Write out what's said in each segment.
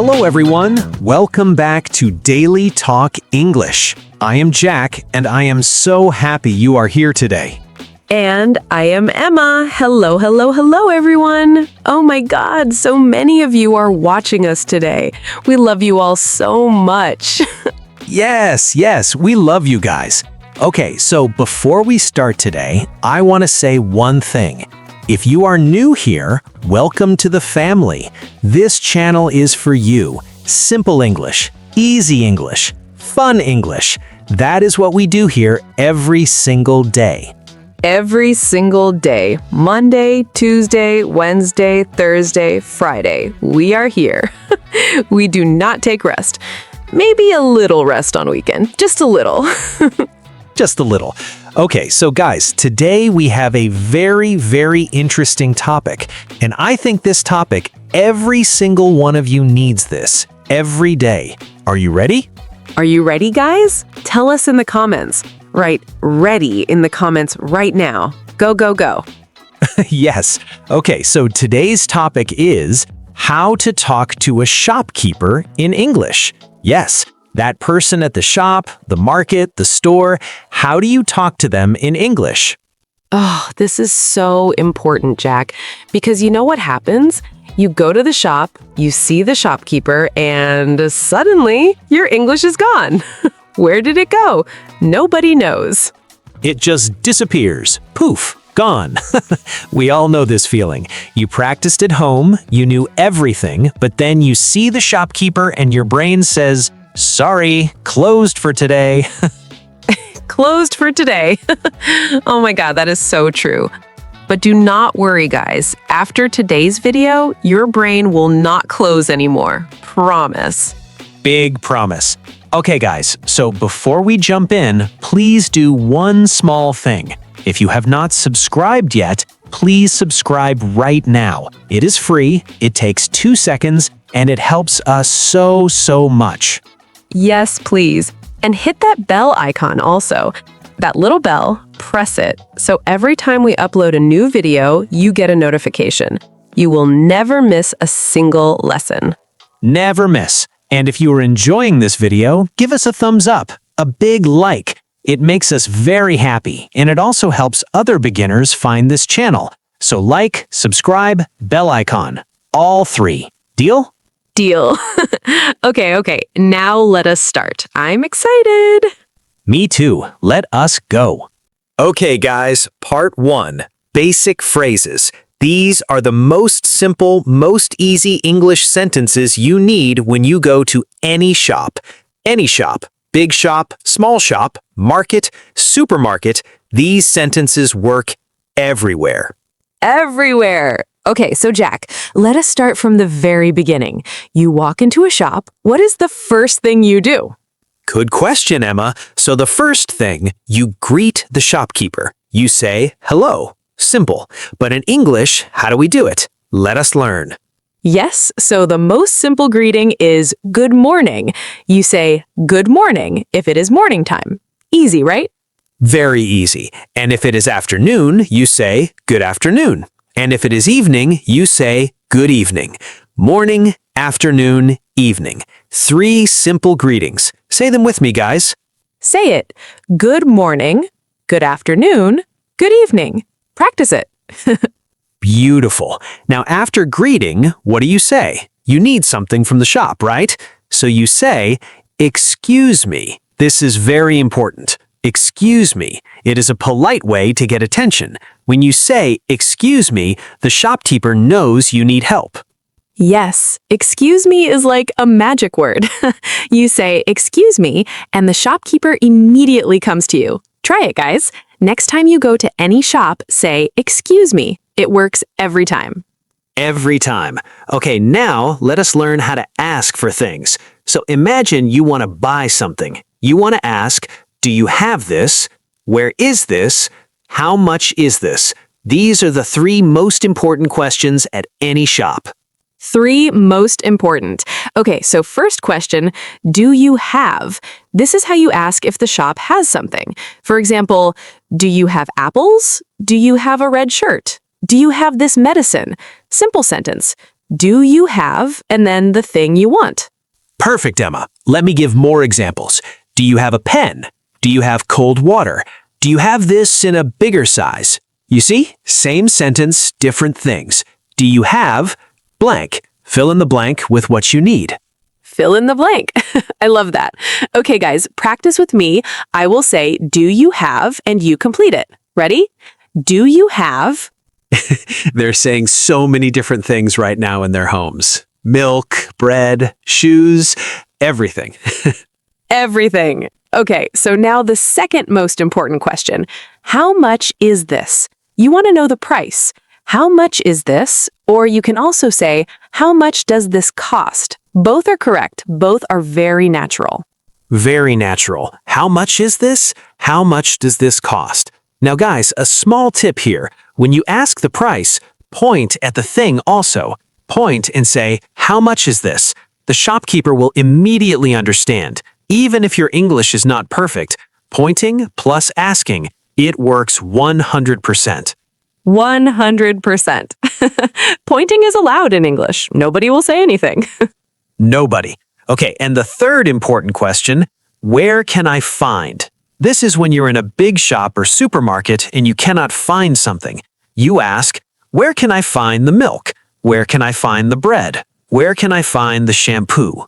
Hello, everyone. Welcome back to Daily Talk English. I am Jack, and I am so happy you are here today. And I am Emma. Hello, hello, hello, everyone. Oh my God, so many of you are watching us today. We love you all so much. Yes, we love you guys. Okay, so before we start today, I want to say one thing. If you are new here, welcome to the family. This channel is for you. Simple English, easy English, fun English. That is what we do here every single day. Every single day, Monday, Tuesday, Wednesday, Thursday, Friday, we are here. We do not take rest. Maybe a little rest on weekend, just a little. Just a little. Okay, so guys, today we have a very interesting topic. And I think this topic, every single one of you needs this every day. Are you ready? Are you ready, guys? Tell us in the comments. Write ready in the comments right now. Go, go, go. Yes. Okay, so today's topic is how to talk to a shopkeeper in English. Yes, that person at the shop, the market, the store. How do you talk to them in English? Oh, this is so important, Jack, because you know what happens? You go to the shop, you see the shopkeeper, and suddenly your English is gone. Where did it go? Nobody knows. It just disappears. Poof, gone. We all know this feeling. You practiced at home, you knew everything, but then you see the shopkeeper and your brain says, "Sorry, closed for today." Closed for today. Oh my God, that is so true. But do not worry, guys. After today's video, your brain will not close anymore. Promise. Big promise. Okay, guys, so before we jump in, please do one small thing. If you have not subscribed yet, please subscribe right now. It is free, it takes 2 seconds, and it helps us so much. Yes, please. And hit that bell icon also. That little bell, press it. So every time we upload a new video, you get a notification. You will never miss a single lesson. Never miss. And if you are enjoying this video, give us a thumbs up, a big like. It makes us very happy, and it also helps other beginners find this channel. So like, subscribe, bell icon. All 3. Deal? Deal. Okay. Now let us start. I'm excited. Me too. Let us go. Okay, guys, part 1. Basic phrases. These are the most simple, most easy English sentences you need when you go to any shop. Any shop. Big shop, small shop, market, supermarket. These sentences work everywhere. Everywhere. Okay, so Jack, let us start from the very beginning. You walk into a shop. What is the first thing you do? Good question, Emma. So the first thing, you greet the shopkeeper. You say, hello. Simple. But in English, how do we do it? Let us learn. Yes, so the most simple greeting is good morning. You say good morning if it is morning time. Easy, right? Very easy. And if it is afternoon, you say good afternoon. And if it is evening, you say good evening. Morning, afternoon, evening. 3 simple greetings. Say them with me, guys. Say it. Good morning, good afternoon, good evening. Practice it. Beautiful. Now, after greeting, what do you say? You need something from the shop, right? So you say, excuse me. This is very important. Excuse me. It is a polite way to get attention. When you say, excuse me, the shopkeeper knows you need help. Yes, excuse me is like a magic word. You say, excuse me, and the shopkeeper immediately comes to you. Try it, guys. Next time you go to any shop, say, excuse me. It works every time. Every time. Okay, now let us learn how to ask for things. So imagine you want to buy something. You want to ask, do you have this? Where is this? How much is this? These are the 3 most important questions at any shop. 3 most important. Okay, so first question, do you have? This is how you ask if the shop has something. For example, do you have apples? Do you have a red shirt? Do you have this medicine? Simple sentence. Do you have, and then the thing you want. Perfect, Emma. Let me give more examples. Do you have a pen? Do you have cold water? Do you have this in a bigger size? You see? Same sentence, different things. Do you have blank? Fill in the blank with what you need. Fill in the blank. I love that. Okay, guys, practice with me. I will say, do you have, and you complete it. Ready? Do you have? They're saying so many different things right now in their homes. Milk, bread, shoes, everything. Everything. Okay, so now the second most important question. How much is this? You want to know the price. How much is this? Or you can also say, how much does this cost? Both are correct. Both are very natural. Very natural. How much is this? How much does this cost? Now guys, a small tip here. When you ask the price, point at the thing also. Point and say, how much is this? The shopkeeper will immediately understand. Even if your English is not perfect, pointing plus asking, it works 100%. 100%. Pointing is allowed in English. Nobody will say anything. Nobody. Okay, and the third important question, where can I find? This is when you're in a big shop or supermarket and you cannot find something. You ask, where can I find the milk? Where can I find the bread? Where can I find the shampoo?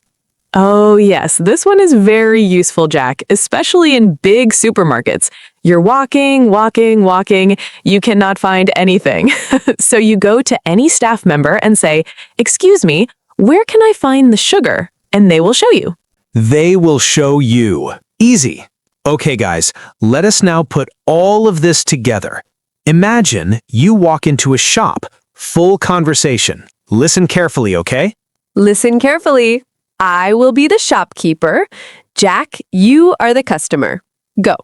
Oh, yes. This one is very useful, Jack, especially in big supermarkets. You're walking. You cannot find anything. So you go to any staff member and say, excuse me, where can I find the sugar? And they will show you. They will show you. Easy. Okay, guys, let us now put all of this together. Imagine you walk into a shop, full conversation. Listen carefully, okay? Listen carefully. I will be the shopkeeper. Jack, you are the customer. Go.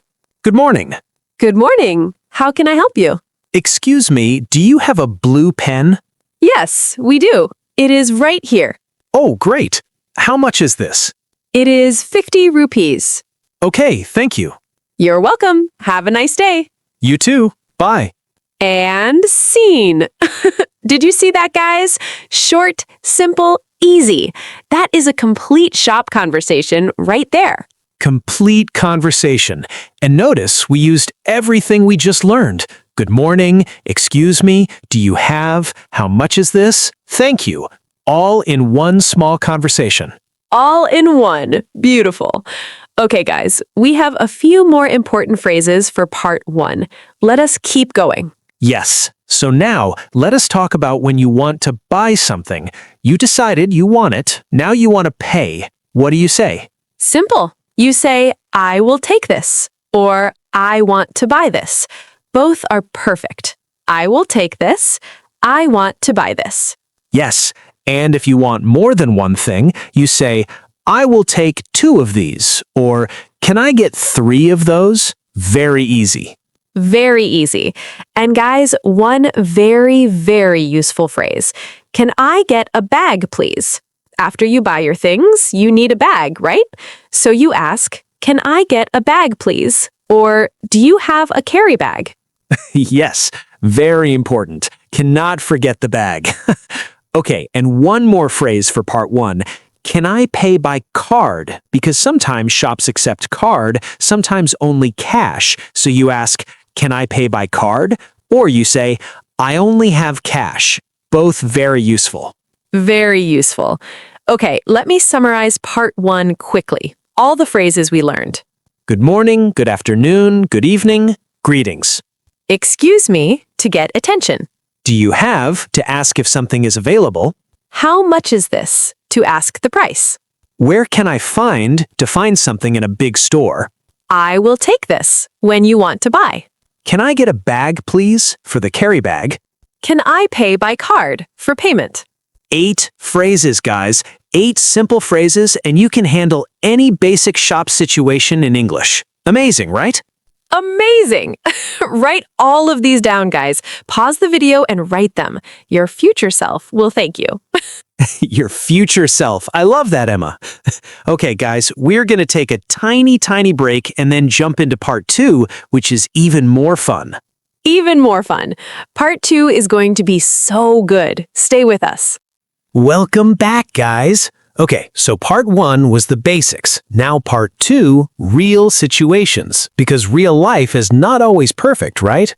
Good morning. Good morning. How can I help you? Excuse me, do you have a blue pen? Yes, we do. It is right here. Oh, great. How much is this? It is 50 rupees. Okay, thank you. You're welcome. Have a nice day. You too. Bye. And scene. Did you see that, guys? Short, simple, easy. That is a complete shop conversation right there. Complete conversation. And notice we used everything we just learned. Good morning, excuse me, do you have, how much is this, thank you. All in one small conversation. All in one. Beautiful. Okay, guys, we have a few more important phrases for part 1. Let us keep going. Yes. So now, let us talk about when you want to buy something. You decided you want it. Now you want to pay. What do you say? Simple. You say, I will take this, or I want to buy this. Both are perfect. I will take this. I want to buy this. Yes. And if you want more than one thing, you say, I will take 2 of these, or can I get 3 of those? Very easy. Very easy. And guys, one very, very useful phrase. Can I get a bag, please? After you buy your things, you need a bag, right? So you ask, can I get a bag, please? Or do you have a carry bag? Yes, very important. Cannot forget the bag. Okay, and one more phrase for part 1. Can I pay by card? Because sometimes shops accept card, sometimes only cash. So you ask, can I pay by card? Or you say, I only have cash. Both very useful. Very useful. Okay, let me summarize part 1 quickly. All the phrases we learned. Good morning, good afternoon, good evening, greetings. Excuse me, to get attention. Do you have, to ask if something is available? How much is this, to ask the price. Where can I find, to find something in a big store? I will take this, when you want to buy. Can I get a bag, please, for the carry bag? Can I pay by card, for payment? 8 phrases, guys. 8 simple phrases, and you can handle any basic shop situation in English. Amazing, right? Amazing! Write all of these down, guys. Pause the video and write them. Your future self will thank you. Your future self. I love that, Emma. Okay, guys, we're going to take a tiny break and then jump into part 2, which is even more fun. Even more fun. Part 2 is going to be so good. Stay with us. Welcome back, guys. Okay, so part 1 was the basics. Now part 2, real situations. Because real life is not always perfect, right?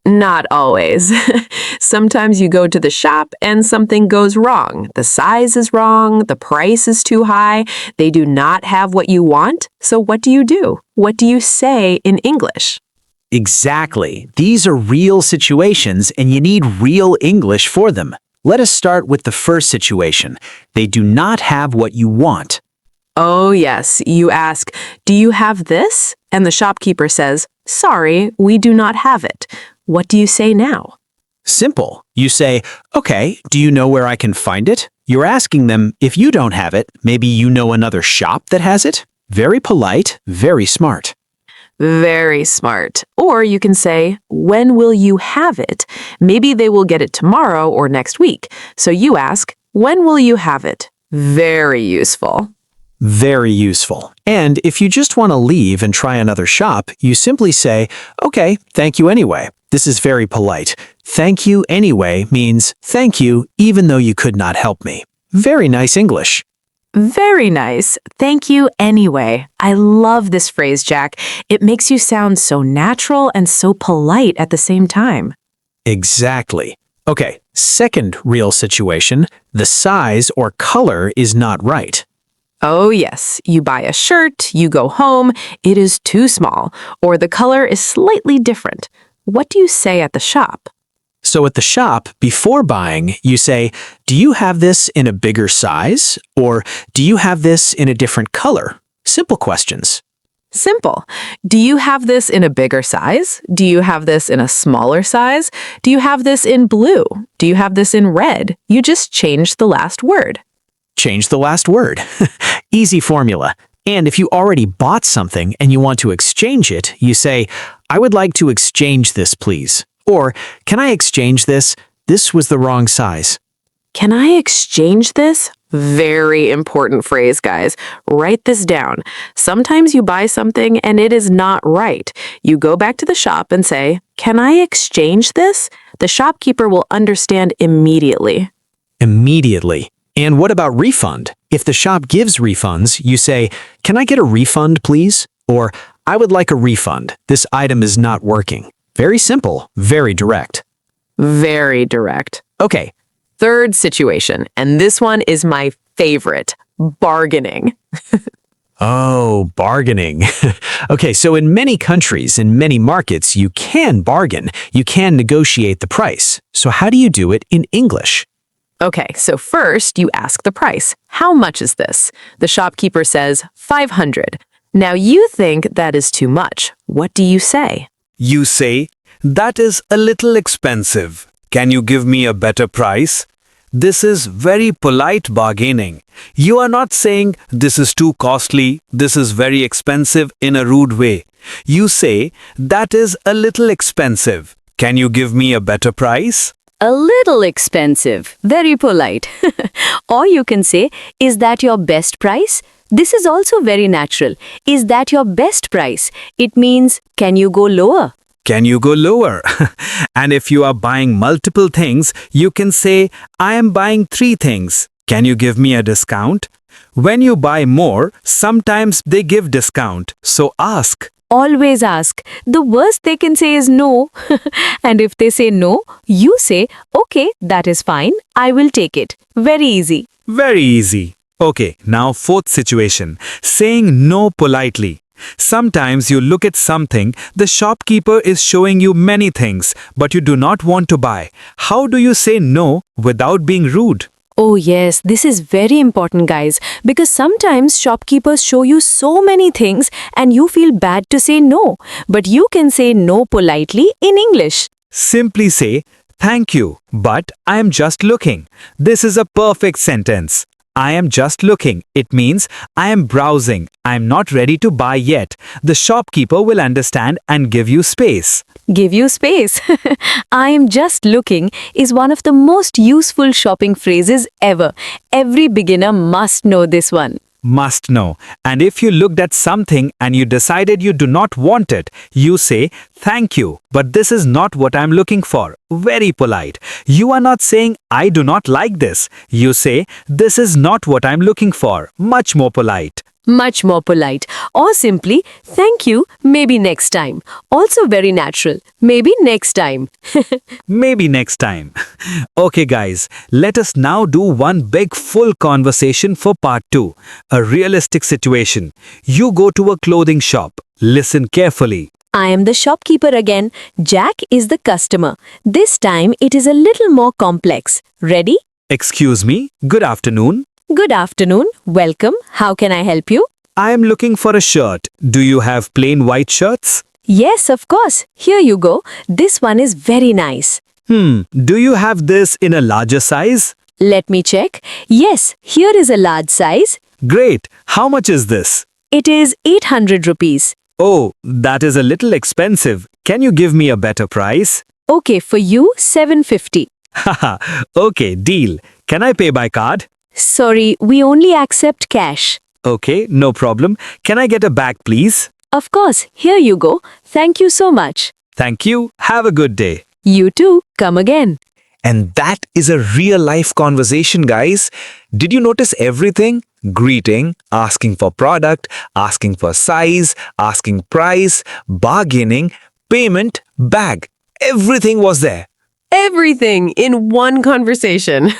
Not always. Sometimes you go to the shop and something goes wrong. The size is wrong, the price is too high, they do not have what you want. So what do you do? What do you say in English? Exactly. These are real situations and you need real English for them. Let us start with the first situation. They do not have what you want. Oh, yes. You ask, "Do you have this?" And the shopkeeper says, "Sorry, we do not have it." What do you say now? Simple. You say, okay, do you know where I can find it? You're asking them, if you don't have it, maybe you know another shop that has it? Very polite, very smart. Very smart. Or you can say, "When will you have it?" Maybe they will get it tomorrow or next week. So you ask, "When will you have it?" Very useful. Very useful. And if you just want to leave and try another shop, you simply say, okay, thank you anyway. This is very polite. Thank you anyway means thank you even though you could not help me. Very nice English. Very nice. Thank you anyway. I love this phrase, Jack. It makes you sound so natural and so polite at the same time. Exactly. Okay, second real situation, the size or color is not right. Oh, yes. You buy a shirt, you go home, it is too small, or the color is slightly different. What do you say at the shop? So at the shop, before buying, you say, do you have this in a bigger size? Or do you have this in a different color? Simple questions. Simple. Do you have this in a bigger size? Do you have this in a smaller size? Do you have this in blue? Do you have this in red? You just change the last word. Change the last word. Easy formula. And if you already bought something and you want to exchange it, you say, I would like to exchange this, please. Or, can I exchange this? This was the wrong size. Can I exchange this? Very important phrase, guys. Write this down. Sometimes you buy something and it is not right. You go back to the shop and say, "Can I exchange this?" The shopkeeper will understand immediately. Immediately. And what about refund? If the shop gives refunds, you say, can I get a refund, please? Or, I would like a refund. This item is not working. Very simple, very direct. Very direct. Okay. Third situation, and this one is my favorite, bargaining. Oh, bargaining. Okay, so in many countries, in many markets, you can bargain. You can negotiate the price. So how do you do it in English? Okay, so first you ask the price. How much is this? The shopkeeper says 500. Now you think that is too much. What do you say? You say, that is a little expensive. Can you give me a better price? This is very polite bargaining. You are not saying, this is too costly, this is very expensive in a rude way. You say, that is a little expensive. Can you give me a better price? A little expensive, very polite. Or you can say, is that your best price? This is also very natural. Is that your best price? It means, can you go lower? Can you go lower? And if you are buying multiple things, you can say, I am buying 3 things. Can you give me a discount? When you buy more, sometimes they give discount. So ask. Always ask. The worst they can say is no. And if they say no, you say, okay, that is fine. I will take it. Very easy. Very easy. Okay, now fourth situation. Saying no politely. Sometimes you look at something, the shopkeeper is showing you many things, but you do not want to buy. How do you say no without being rude? Oh yes, this is very important, guys, because sometimes shopkeepers show you so many things and you feel bad to say no, but you can say no politely in English. Simply say, thank you, but I am just looking. This is a perfect sentence. I am just looking. It means I am browsing. I am not ready to buy yet. The shopkeeper will understand and give you space. Give you space. I am just looking is one of the most useful shopping phrases ever. Every beginner must know this one. must know. And if you looked at something and you decided you do not want it, you say, thank you, but this is not what I'm looking for. Very polite. You are not saying, I do not like this. You say, this is not what I'm looking for. Much more polite. Much more polite. Or simply, thank you, maybe next time. Also very natural. Maybe next time. Maybe next time. Okay guys, let us now do one big full conversation for part 2. A realistic situation. You go to a clothing shop. Listen carefully. I am the shopkeeper again. Jack is the customer. This time it is a little more complex. Ready? Excuse me, good afternoon. Good afternoon. Welcome. How can I help you? I am looking for a shirt. Do you have plain white shirts? Yes, of course. Here you go. This one is very nice. Do you have this in a larger size? Let me check. Yes, here is a large size. Great. How much is this? It is 800 rupees. Oh, that is a little expensive. Can you give me a better price? Okay, for you, 750. Haha, okay, deal. Can I pay by card? Sorry, we only accept cash. Okay, no problem. Can I get a bag, please? Of course, here you go. Thank you so much. Thank you. Have a good day. You too. Come again. And that is a real-life conversation, guys. Did you notice everything? Greeting, asking for product, asking for size, asking price, bargaining, payment, bag. Everything was there. Everything in one conversation.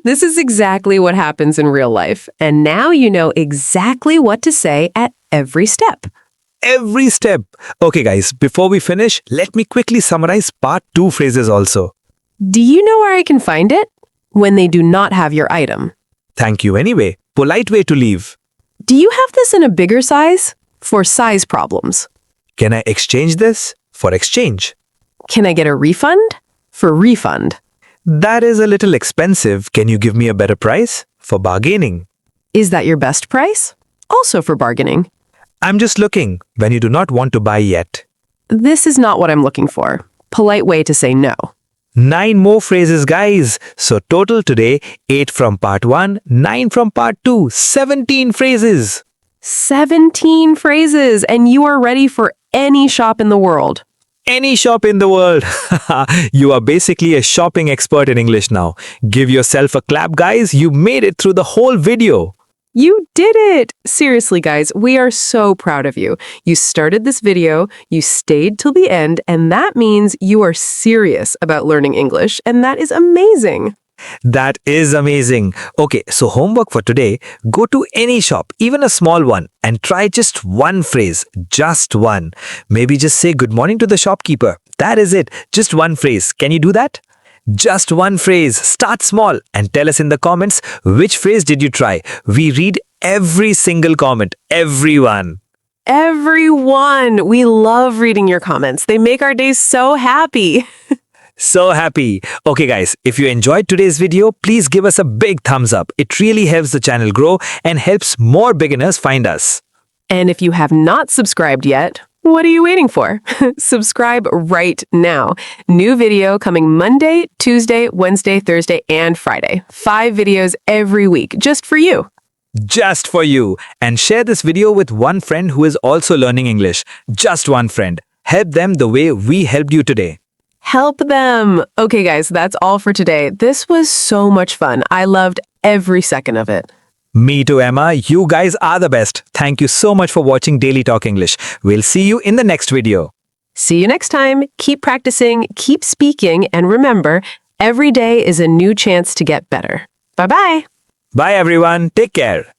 This is exactly what happens in real life. And now you know exactly what to say at every step. Every step. Okay, guys, before we finish, let me quickly summarize part 2 phrases also. Do you know where I can find it? When they do not have your item. Thank you anyway. Polite way to leave. Do you have this in a bigger size? For size problems. Can I exchange this? For exchange. Can I get a refund? For refund. That is a little expensive. Can you give me a better price? For bargaining. Is that your best price? Also for bargaining. I'm just looking when you do not want to buy yet. This is not what I'm looking for. Polite way to say no. 9 more phrases, guys. So total today, 8 from part 1, 9 from part 2, 17 phrases. 17 phrases, and you are ready for any shop in the world. Any shop in the world. You are basically a shopping expert in English now. Give yourself a clap, guys. You made it through the whole video. You did it! Seriously, guys, we are so proud of you. You started this video, you stayed till the end, and that means you are serious about learning English, and that is amazing. That is amazing. Okay, so homework for today. Go to any shop, even a small one, and try just one phrase. Just one. Maybe just say good morning to the shopkeeper. That is it. Just one phrase. Can you do that? Just one phrase. Start small and tell us in the comments which phrase did you try. We read every single comment. Everyone. Everyone, we love reading your comments. They make our days so happy. So happy. Okay guys, if you enjoyed today's video, please give us a big thumbs up. It really helps the channel grow and helps more beginners find us. And if you have not subscribed yet, what are you waiting for? Subscribe right now. New video coming Monday, Tuesday, Wednesday, Thursday, and Friday. 5 videos every week, just for you. Just for you. And share this video with one friend who is also learning English. Just one friend. Help them the way we helped you today. Help them. Okay, guys, that's all for today. This was so much fun. I loved every second of it. Me too, Emma. You guys are the best. Thank you so much for watching Daily Talk English. We'll see you in the next video. See you next time. Keep practicing, keep speaking, and remember, every day is a new chance to get better. Bye-bye. Bye, everyone. Take care.